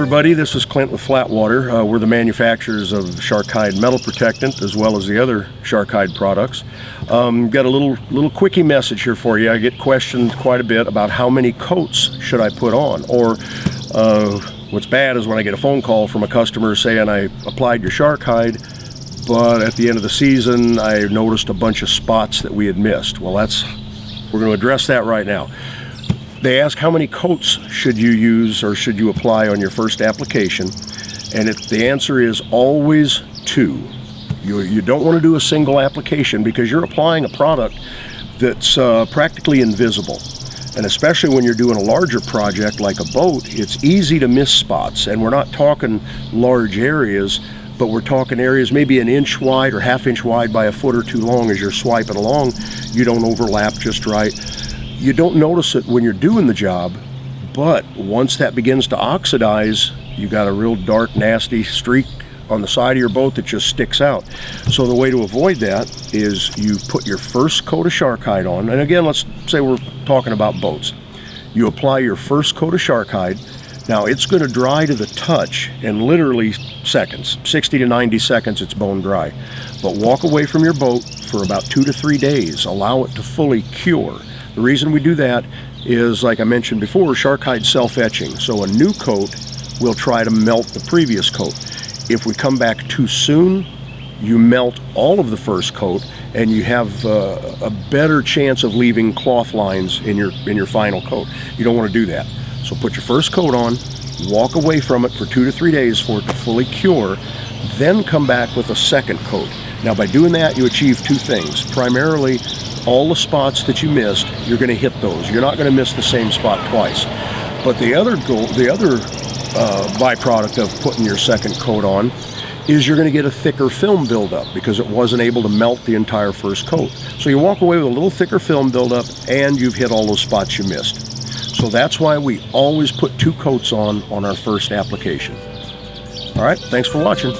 everybody, this is Clint with Flatwater. We're the manufacturers of Sharkhide metal protectant as well as the other Sharkhide products. Got a little quickie message here for you. I get questioned quite a bit about how many coats should I put on, or what's bad is when I get a phone call from a customer saying I applied your Sharkhide, but at the end of the season I noticed a bunch of spots that we had missed. Well, we're going to address that right now. They ask how many coats should you use or should you apply on your first application, and the answer is always 2. You don't want to do a single application because you're applying a product that's practically invisible. And especially when you're doing a larger project like a boat, it's easy to miss spots. And we're not talking large areas, but we're talking areas maybe an inch wide or ½ inch wide by a foot or 2 long. As you're swiping along, you don't overlap just right. You don't notice it when you're doing the job, but once that begins to oxidize, you got a real dark, nasty streak on the side of your boat that just sticks out. So the way to avoid that is you put your first coat of Sharkhide on, and again, let's say we're talking about boats. You apply your first coat of Sharkhide. Now it's going to dry to the touch in literally seconds, 60 to 90 seconds, it's bone dry. But walk away from your boat for about 2 to 3 days, allow it to fully cure. The reason we do that is, like I mentioned before, Sharkhide's self-etching. So a new coat will try to melt the previous coat. If we come back too soon, you melt all of the first coat and you have a better chance of leaving cloth lines in your final coat. You don't want to do that. So put your first coat on, walk away from it for 2 to 3 days for it to fully cure, then come back with a second coat. Now by doing that, you achieve 2 things. Primarily, all the spots that you missed, you're going to hit those. You're not going to miss the same spot twice. But the other byproduct of putting your second coat on is you're going to get a thicker film buildup because it wasn't able to melt the entire first coat. So you walk away with a little thicker film buildup and you've hit all those spots you missed. So that's why we always put 2 coats on our first application. All right, thanks for watching.